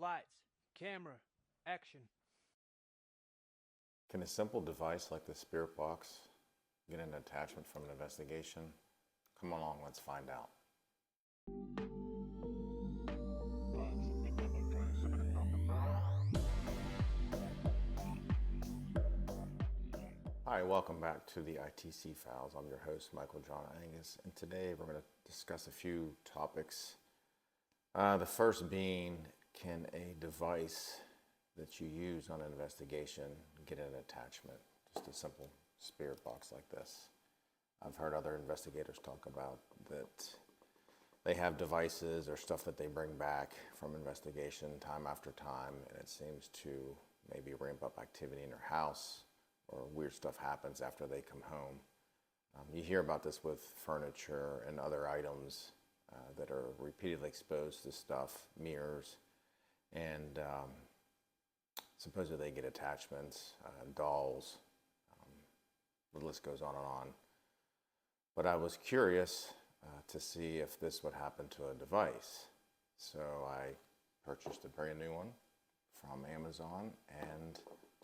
Lights, camera, action. Can a simple device like the Spirit Box get an attachment from an investigation? Come along, let's find out. Hi, welcome back to the ITC Files. I'm your host, Michael John Angus, and today we're going to discuss a few topics. The first being, can a device that you use on an investigation get an attachment? Just a simple Spirit Box like this. I've heard other investigators talk about that they have devices or stuff that they bring back from investigation time after time, and it seems to maybe ramp up activity in their house, or weird stuff happens after they come home. You hear about this with furniture and other items that are repeatedly exposed to stuff, mirrors, and supposedly they get attachments, dolls, the list goes on and on. But I was curious to see if this would happen to a device. So I purchased a brand new one from Amazon, and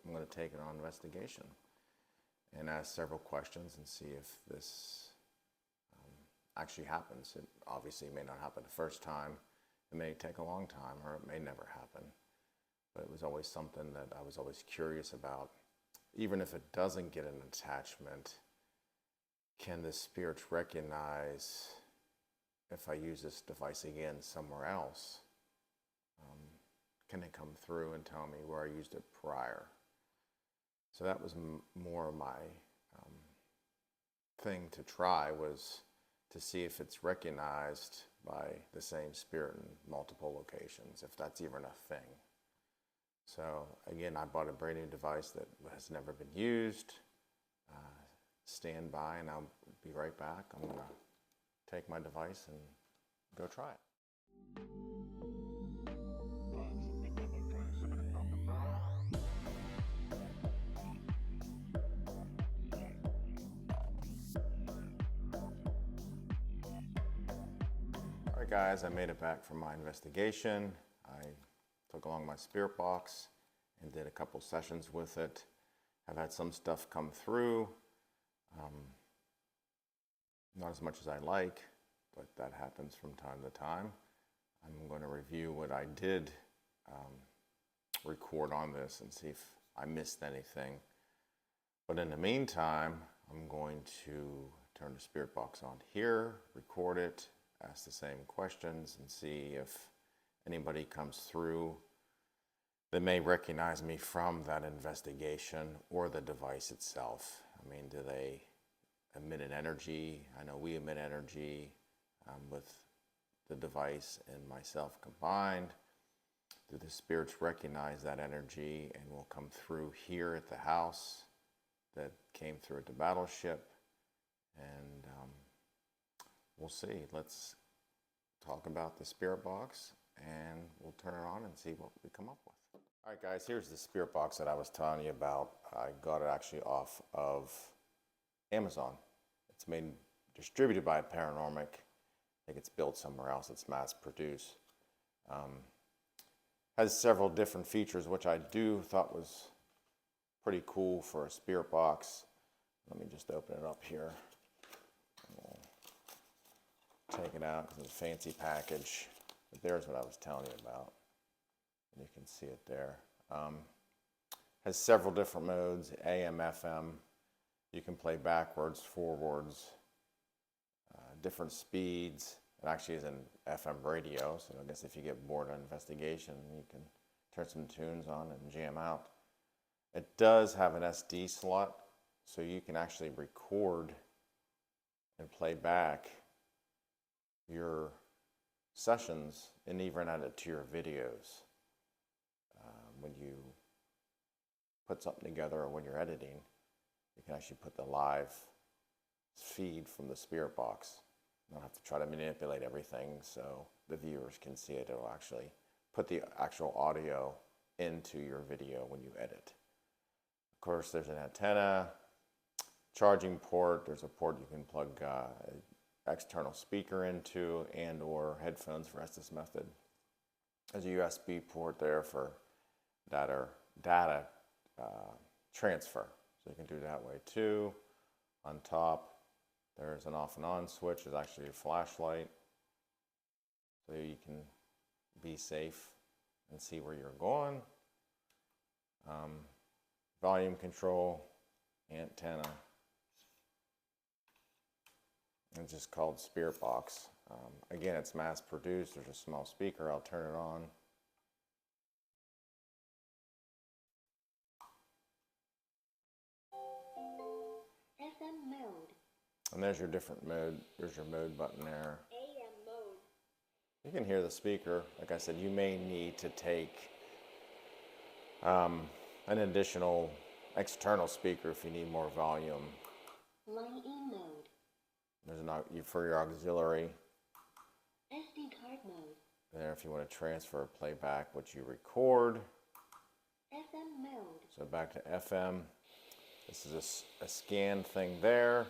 I'm going to take it on investigation and ask several questions and see if this actually happens. It obviously may not happen the first time. It may take a long time, or it may never happen. But it was always something that I was always curious about. Even if it doesn't get an attachment, can the spirits recognize if I use this device again somewhere else? Can they come through and tell me where I used it prior? So that was more of my thing to try, was to see if it's recognized by the same spirit in multiple locations, if that's even a thing. So again, I bought a brand new device that has never been used. Stand by and I'll be right back. I'm going to take my device and go try it. All right, guys, I made it back from my investigation. I took along my Spirit Box and did a couple sessions with it. I've had some stuff come through. Not as much as I like, but that happens from time to time. I'm going to review what I did record on this and see if I missed anything. But in the meantime, I'm going to turn the Spirit Box on here, record it, ask the same questions, and see if anybody comes through that may recognize me from that investigation or the device itself. I mean, do they emit an energy? I know we emit energy with the device and myself combined. Do the spirits recognize that energy and will come through here at the house that came through at the battleship? And we'll see. Let's talk about the Spirit Box, and we'll turn it on and see what we come up with. All right, guys, here's the Spirit Box that I was telling you about. I got it actually off of Amazon. It's distributed by Paranormic. I think it's built somewhere else. It's mass produced. Has several different features, which I thought was pretty cool for a Spirit Box. Let me just open it up here. We'll take it out because it's a fancy package. But there's what I was telling you about. And you can see it there. Has several different modes, AM, FM. You can play backwards, forwards, different speeds. It actually is an FM radio, so I guess if you get bored on investigation, you can turn some tunes on and jam out. It does have an SD slot, so you can actually record and play back your sessions and even add it to your videos. When you put something together or when you're editing, you can actually put the live feed from the Spirit Box. You don't have to try to manipulate everything so the viewers can see it. It'll actually put the actual audio into your video when you edit. Of course, there's an antenna, charging port. There's a port you can plug an external speaker into and or headphones for Estes method. There's a USB port there for data transfer. So you can do it that way too. On top, there's an off and on switch. There's actually a flashlight, so you can be safe and see where you're going. Volume control, antenna. It's just called Spirit Box. Again, it's mass produced. There's a small speaker. I'll turn it on. FM mode. And there's your different mode. There's your mode button there. AM mode. You can hear the speaker. Like I said, you may need to take an additional external speaker if you need more volume. Line E mode. There's for your auxiliary. SD card mode. There if you want to transfer or play back what you record. FM mode. So back to FM. This is a scan thing there.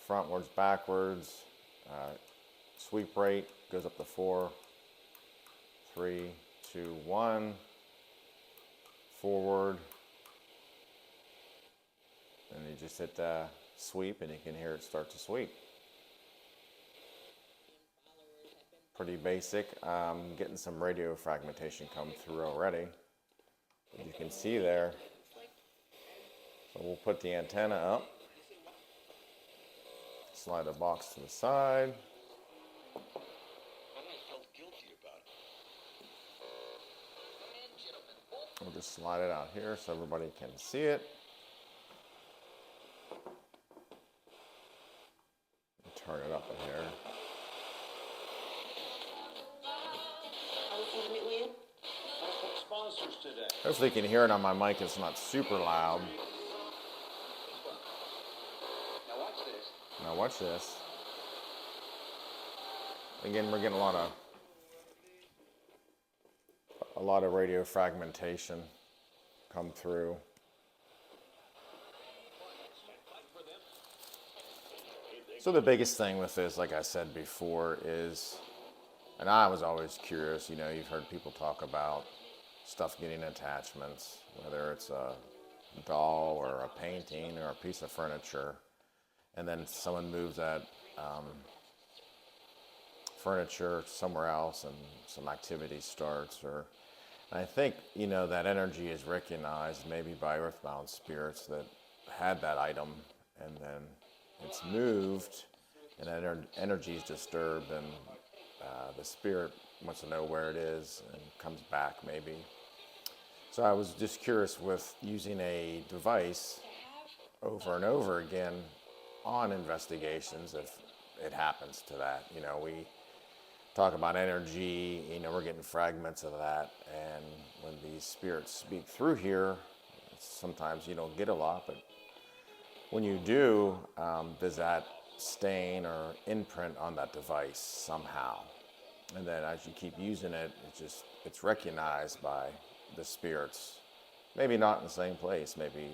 Frontwards, backwards. Sweep rate goes up to 4, 3, 2, 1. Forward. And you just hit sweep and you can hear it start to sweep. Pretty basic. Getting some radio fragmentation come through already. You can see there. So we'll put the antenna up. Slide the box to the side. We'll just slide it out here so everybody can see it. Turn it up in here. Hopefully you can hear it on my mic. It's not super loud. Now watch this. Again, we're getting a lot of radio fragmentation come through. So the biggest thing with this, like I said before, is, and I was always curious, you know, you've heard people talk about stuff getting attachments, whether it's a doll or a painting or a piece of furniture, and then someone moves that furniture somewhere else and some activity starts. And I think, you know, that energy is recognized maybe by earthbound spirits that had that item, and then it's moved and that energy is disturbed, and the spirit wants to know where it is and comes back maybe. So I was just curious with using a device over and over again on investigations if it happens to that. You know, we talk about energy, you know, we're getting fragments of that, and when these spirits speak through here, sometimes you don't get a lot, but when you do, does that stain or imprint on that device somehow? And then as you keep using it, it's recognized by the spirits. Maybe not in the same place, maybe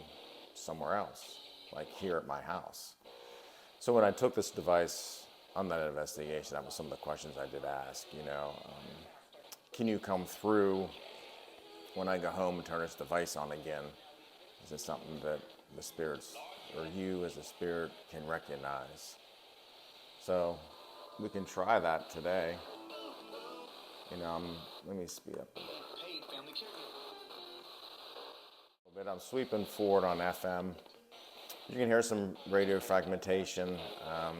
somewhere else, like here at my house. So when I took this device on that investigation, that was some of the questions I did ask, you know. Can you come through when I go home and turn this device on again? Is it something that the spirits, or you as a spirit, can recognize? So we can try that today. You know, let me speed up a little bit. I'm sweeping forward on FM. You can hear some radio fragmentation. I'm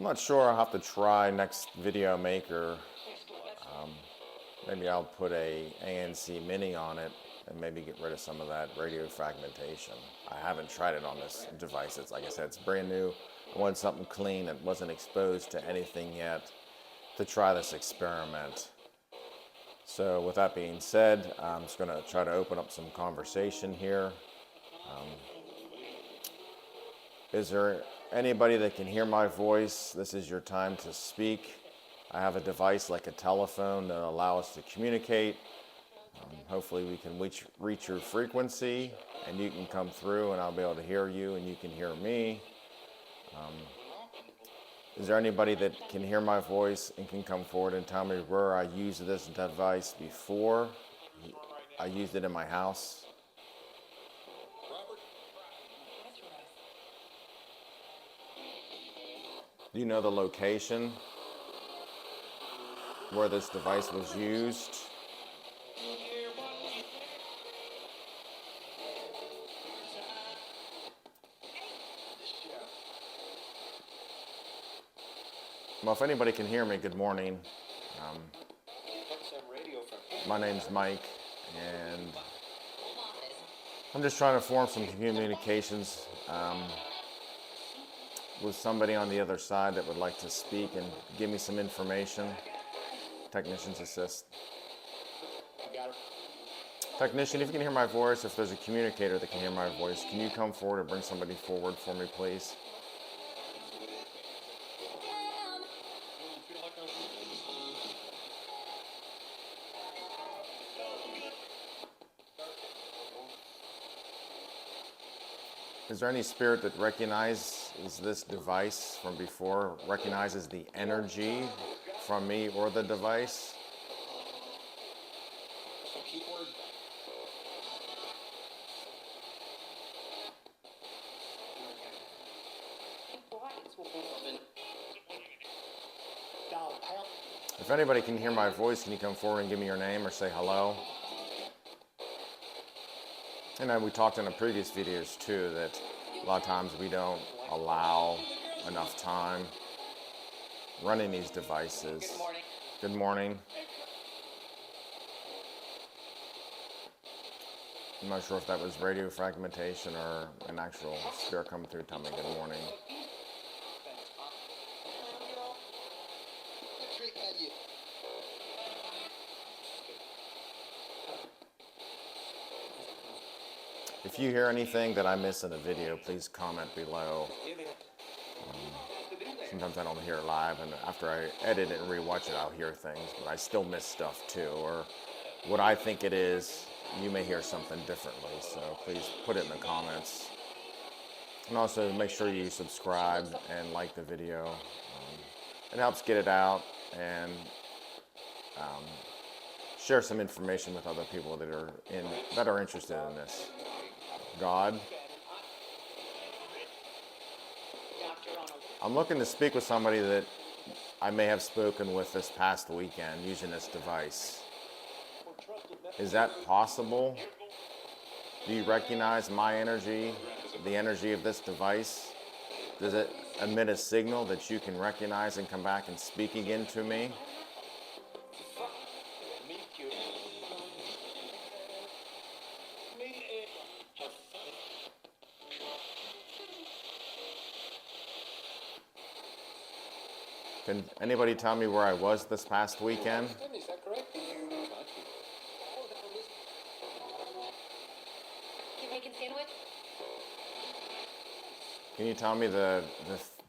not sure. I'll have to try next video maker. Maybe I'll put a ANC Mini on it and maybe get rid of some of that radio fragmentation. I haven't tried it on this device. It's, like I said, it's brand new. I wanted something clean that wasn't exposed to anything yet to try this experiment. So with that being said, I'm just going to try to open up some conversation here. Is there anybody that can hear my voice? This is your time to speak. I have a device like a telephone that will allow us to communicate. Hopefully we can reach your frequency and you can come through and I'll be able to hear you and you can hear me. Is there anybody that can hear my voice and can come forward and tell me where I used this device before? I used it in my house. Do you know the location where this device was used? Well, if anybody can hear me, good morning. My name's Mike, and I'm just trying to form some communications with somebody on the other side that would like to speak and give me some information. Technicians assist. Technician, if you can hear my voice, if there's a communicator that can hear my voice, can you come forward and bring somebody forward for me, please? Is there any spirit that recognizes this device from before, recognizes the energy from me or the device? If anybody can hear my voice, can you come forward and give me your name or say hello? And we talked in the previous videos too that a lot of times we don't allow enough time running these devices. Good morning. Good morning. I'm not sure if that was radio fragmentation or an actual spirit coming through telling me good morning. If you hear anything that I miss in the video, please comment below. Sometimes I don't hear it live, and after I edit it and rewatch it, I'll hear things, but I still miss stuff too, or what I think it is, you may hear something differently, so please put it in the comments. And also make sure you subscribe and like the video. It helps get it out and share some information with other people that are interested in this. God, I'm looking to speak with somebody that I may have spoken with this past weekend using this device. Is that possible? Do you recognize my energy, the energy of this device? Does it emit a signal that you can recognize and come back and speak again to me? Can anybody tell me where I was this past weekend? Is that correct? You're making sandwich? Can you tell me the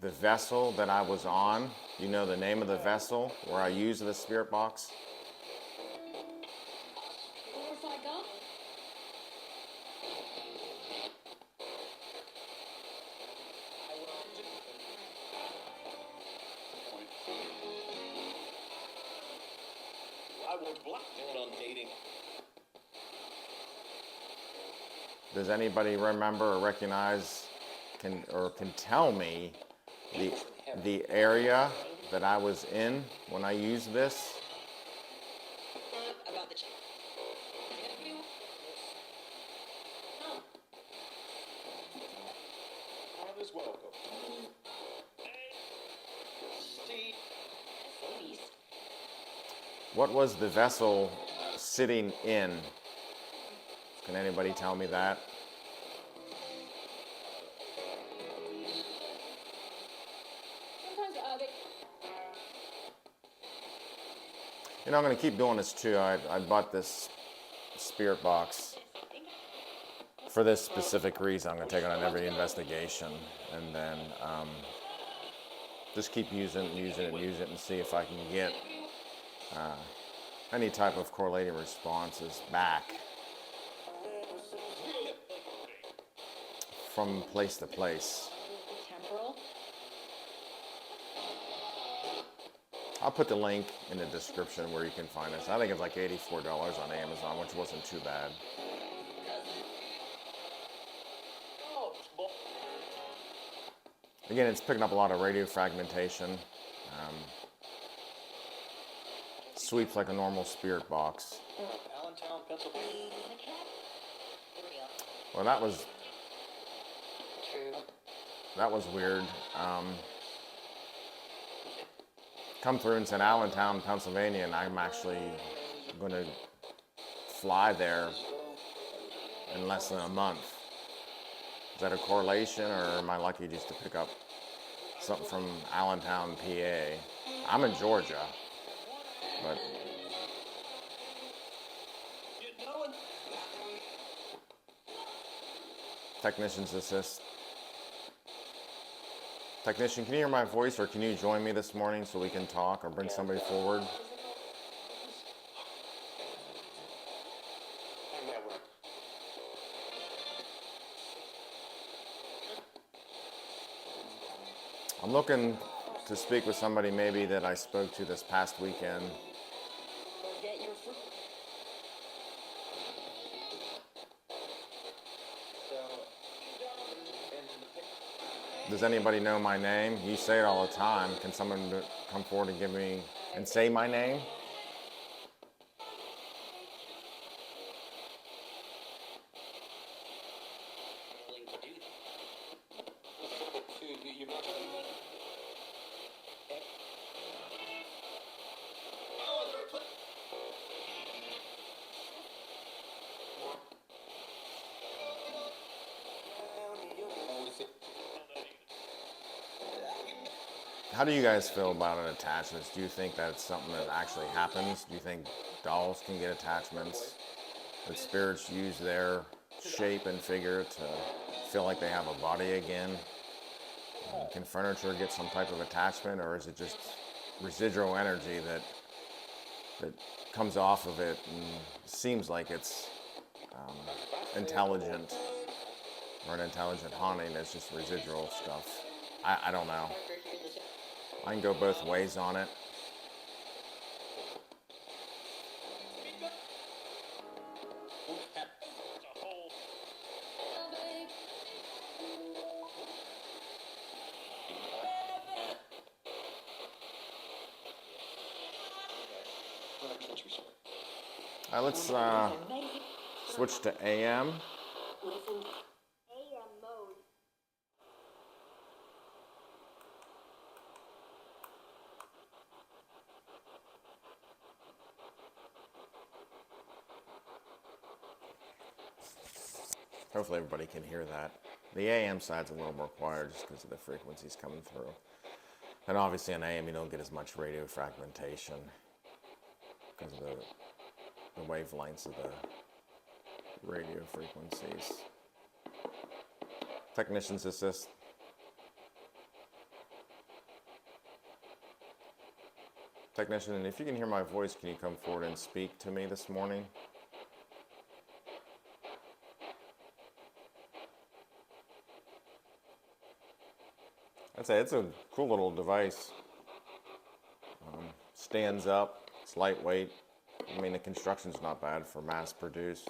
vessel that I was on? You know the name of the vessel where I used the spirit box? Where's I go? I will block down on dating. Does anybody remember or recognize can tell me the area that I was in when I used this? About the check. No. All is welcome. Steve. Ladies. What was the vessel sitting in? Can anybody tell me that? Sometimes they... You know, I'm going to keep doing this too. I bought this spirit box for this specific reason. I'm going to take it on every investigation and then just keep using it and see if I can get any type of correlating responses back from place to place. Temporal. I'll put the link in the description where you can find this. I think it's like $84 on Amazon, which wasn't too bad. Again, it's picking up a lot of radio fragmentation. Sweeps like a normal Spirit box. Allentown, Pennsylvania. Well, that was weird. Come through and said Allentown, Pennsylvania, and I'm actually going to fly there in less than a month. Is that a correlation, or am I lucky just to pick up something from Allentown, PA? I'm in Georgia, but technician's assist. Technician, can you hear my voice, or can you join me this morning so we can talk or bring somebody forward? I'm looking to speak with somebody maybe that I spoke to this past weekend. Does anybody know my name? You say it all the time. Can someone come forward and give me and say my name? How do you guys feel about an attachments? Do you think that's something that actually happens? Do you think dolls can get attachments? That spirits use their shape and figure to feel like they have a body again? Can furniture get some type of attachment, or is it just residual energy that comes off of it and seems like it's intelligent, or an intelligent haunting that's just residual stuff? I don't know. I can go both ways on it. All right, let's switch to AM. AM mode. Hopefully everybody can hear that. The AM side's a little more quiet just because of the frequencies coming through. And obviously on AM you don't get as much radio fragmentation because of the wavelengths of the radio frequencies. Technician's assist. Technician, and if you can hear my voice, can you come forward and speak to me this morning? I'd say it's a cool little device. Stands up, it's lightweight. I mean, the construction's not bad for mass produced.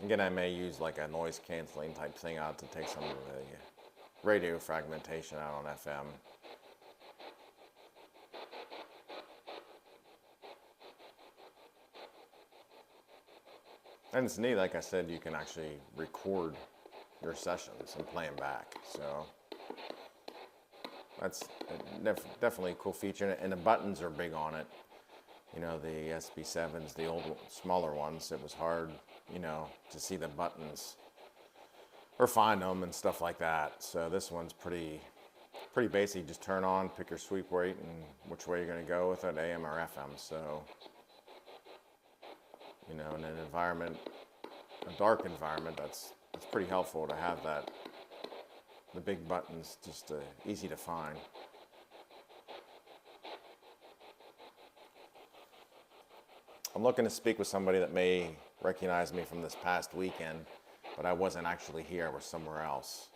Again, I may use like a noise canceling type thing out to take some of the radio fragmentation out on FM. And it's neat, like I said, you can actually record your sessions and play them back. So that's definitely a cool feature. And the buttons are big on it. You know, the SB7s, the old smaller ones, it was hard, you know, to see the buttons or find them and stuff like that. So this one's pretty basic. Just turn on, pick your sweep rate and which way you're going to go with it, AM or FM. So, you know, in an environment, a dark environment, it's pretty helpful to have that, the big buttons, just easy to find. I'm looking to speak with somebody that may recognize me from this past weekend, but I wasn't actually here, I was somewhere else.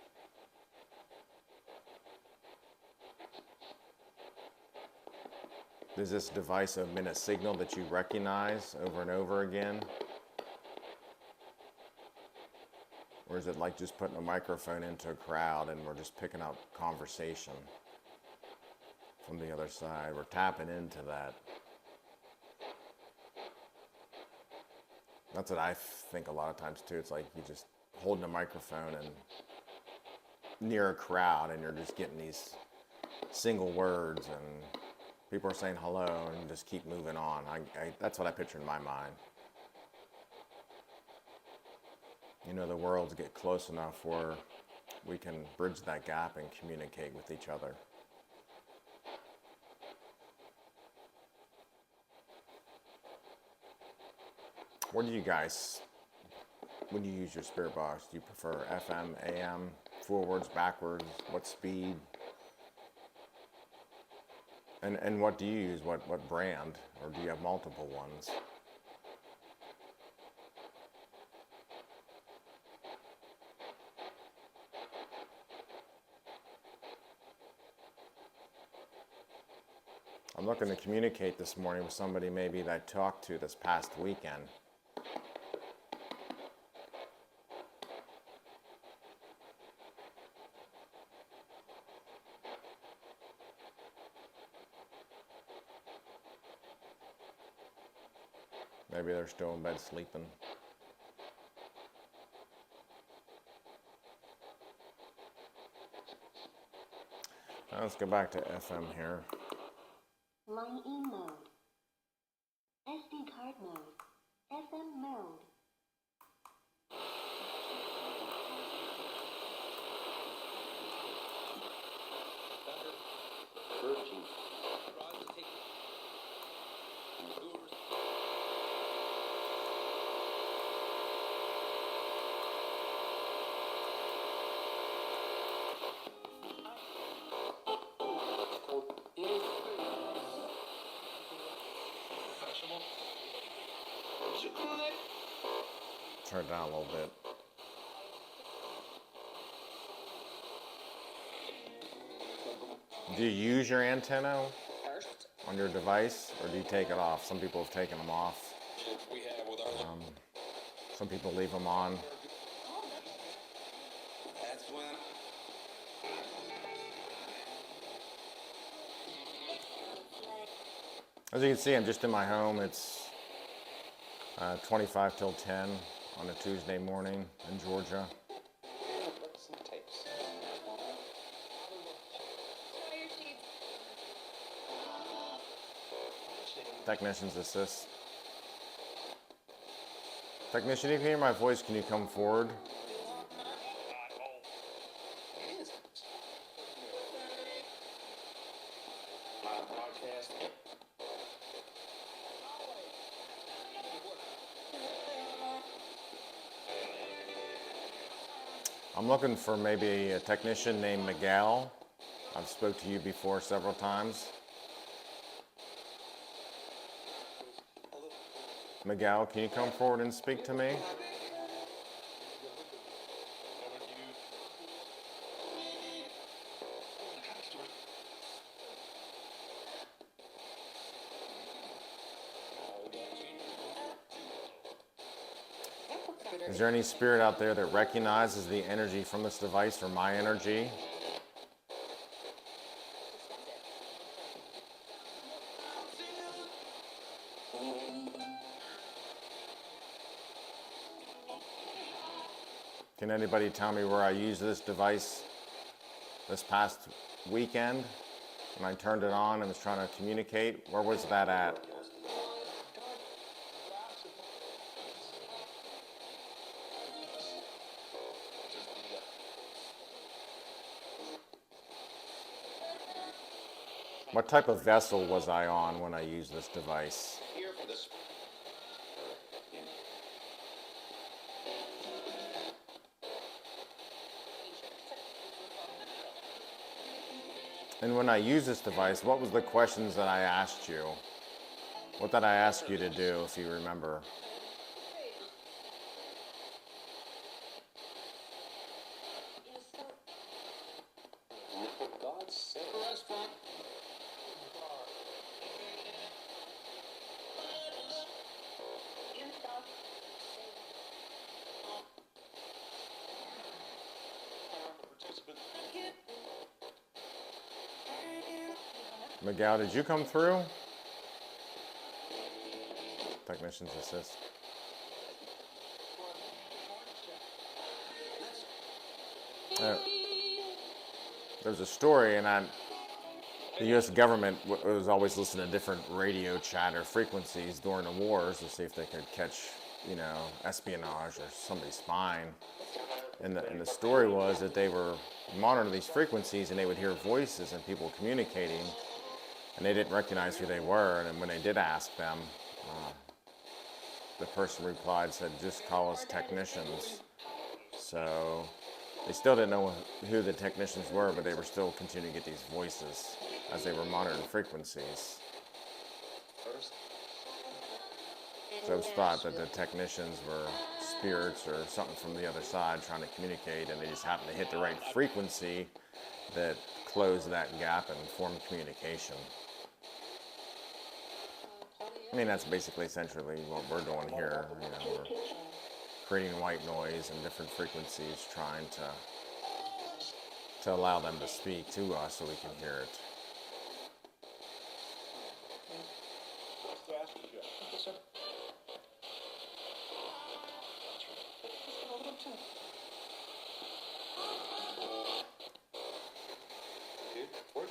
Does this device emit a signal that you recognize over and over again? Or is it like just putting a microphone into a crowd and we're just picking up conversation from the other side? We're tapping into that. That's what I think a lot of times too. It's like you just holding a microphone and near a crowd and you're just getting these single words and people are saying hello and just keep moving on. That's what I picture in my mind. You know, the worlds get close enough where we can bridge that gap and communicate with each other. What do you guys, when you use your spirit box, do you prefer FM, AM, forwards, backwards, what speed? And what do you use, what brand, or do you have multiple ones? I'm looking to communicate this morning with somebody maybe that I talked to this past weekend. Maybe they're still in bed sleeping. Now let's go back to FM here. Line in mode. SD card mode. FM mode. Virgin. Turn it down a little bit. Do you use your antenna on your device, or do you take it off? Some people have taken them off. Some people leave them on. As you can see, I'm just in my home. It's 25 till 10 on a Tuesday morning in Georgia. Technician's assist. Technician, if you hear my voice, can you come forward? I'm looking for maybe a technician named Miguel. I've spoke to you before several times. Miguel, can you come forward and speak to me? Is there any spirit out there that recognizes the energy from this device or my energy? Can anybody tell me where I used this device this past weekend when I turned it on and was trying to communicate? Where was that at? What type of vessel was I on when I used this device? And when I used this device, what was the questions that I asked you? What did I ask you to do, if you remember? Miguel, did you come through? Technicians assist. There's a story, and the U.S. government was always listening to different radio chatter frequencies during the wars to see if they could catch, espionage or somebody spying. And the story was that they were monitoring these frequencies, and they would hear voices and people communicating, and they didn't recognize who they were. And when they did ask them, the person said, just call us technicians. So they still didn't know who the technicians were, but they were still continuing to get these voices as they were monitoring frequencies. So it was thought that the technicians were spirits or something from the other side trying to communicate, and they just happened to hit the right frequency that closed that gap and formed communication. I mean, that's basically essentially what we're doing here. We're creating white noise and different frequencies, trying to allow them to speak to us so we can hear it. Yes, sir. Dude, work.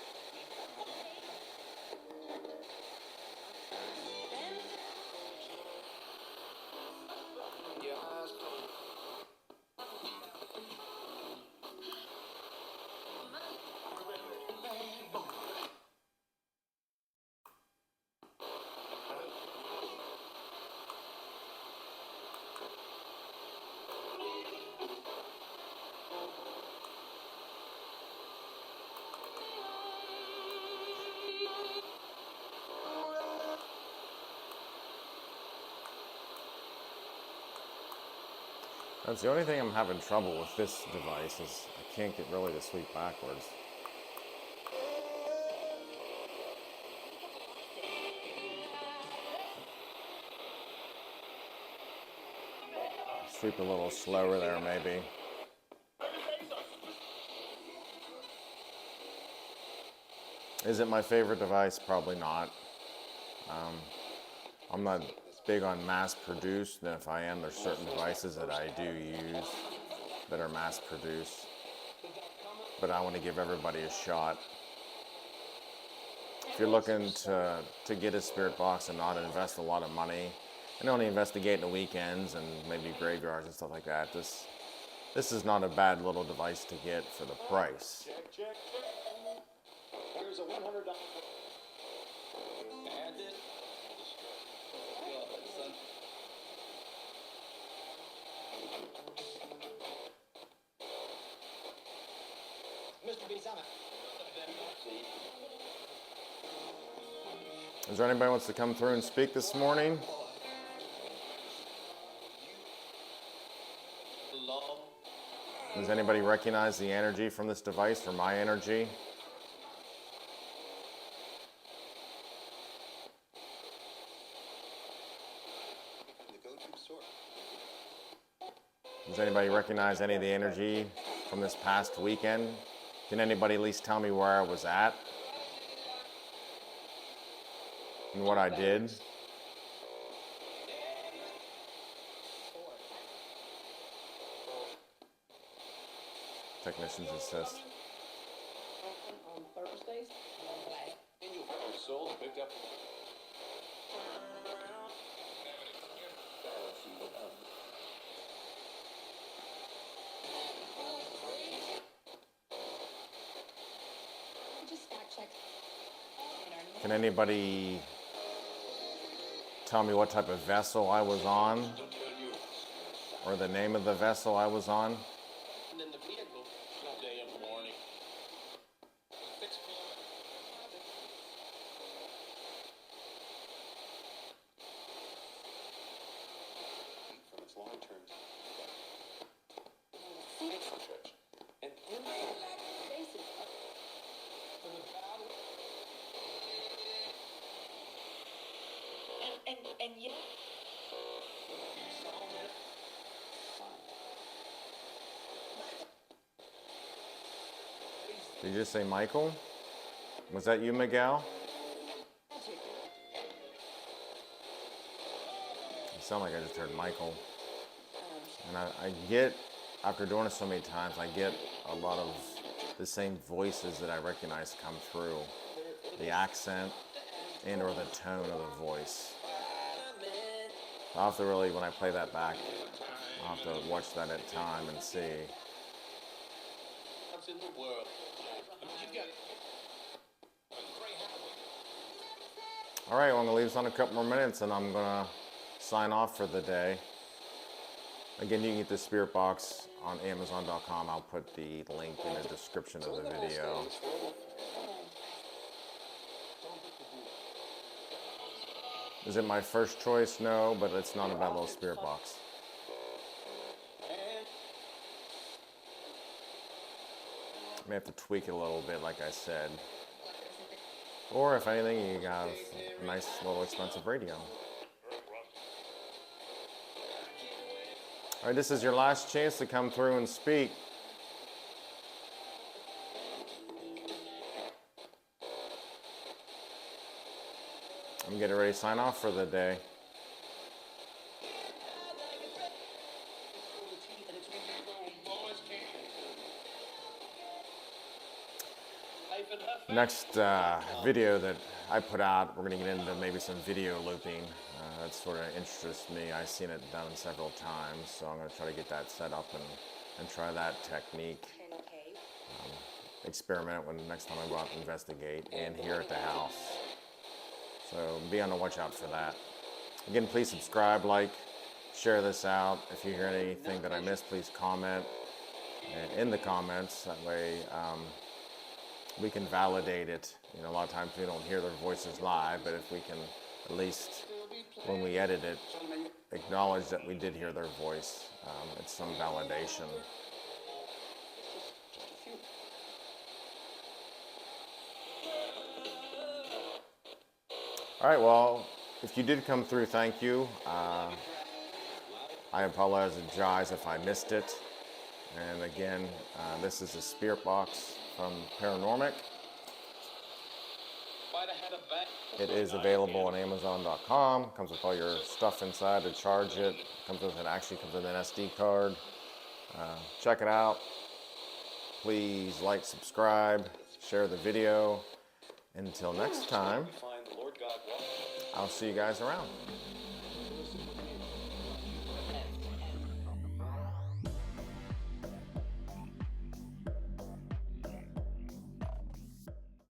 That's the only thing I'm having trouble with this device is I can't get really to sweep backwards. Sweep a little slower there, maybe. Is it my favorite device? Probably not. I'm not big on mass-produced, and if I am, there's certain devices that I do use that are mass-produced. But I want to give everybody a shot. If you're looking to get a spirit box and not invest a lot of money, and only investigate in the weekends and maybe graveyards and stuff like that, this is not a bad little device to get for the price. Check. Here's a $100. Add this. Mr. Bizana. Is there anybody who wants to come through and speak this morning? Does anybody recognize the energy from this device, from my energy? The go-to source. Does anybody recognize any of the energy from this past weekend? Can anybody at least tell me where I was at and what I did? Technicians assist. On Thursdays. And you were sold and picked up. Just fact check. Can anybody tell me what type of vessel I was on, or the name of the vessel I was on? And in the vehicle, all day in the morning. 6 p.m. From its long-term and in And yet. Did you just say Michael? Was that you, Miguel? sound like I just heard Michael. And I get, after doing it so many times, I get a lot of the same voices that I recognize come through. The accent and or the tone of the voice. I'll have to really, when I play that back, I'll have to watch that at time and see. What's in the world? I mean, you got All right, well, I'm gonna leave this on a couple more minutes and I'm gonna sign off for the day. Again, you can get the Spirit Box on Amazon.com. I'll put the link in the description of the video. Is it my first choice? No, but it's not a bad little Spirit Box. May have to tweak it a little bit, like I said. Or if anything, you got a nice little expensive radio. All right, this is your last chance to come through and speak. I'm getting ready to sign off for the day. Next video that I put out, we're going to get into maybe some video looping. That sort of interests me. I've seen it done several times, so I'm going to try to get that set up and try that technique. Experiment when next time I go out and investigate and here at the house. So be on the watch out for that. Again, please subscribe, like, share this out. If you hear anything that I missed, please comment in the comments. That way we can validate it. You know, a lot of times we don't hear their voices live, but if we can at least, when we edit it, acknowledge that we did hear their voice, it's some validation. All right, well, if you did come through, thank you. I apologize if I missed it. And again, this is a Spirit Box from Paranormic. It is available on Amazon.com. Comes with all your stuff inside to charge it. Comes with actually comes with an SD card. Check it out. Please like, subscribe, share the video. Until next time, I'll see you guys around.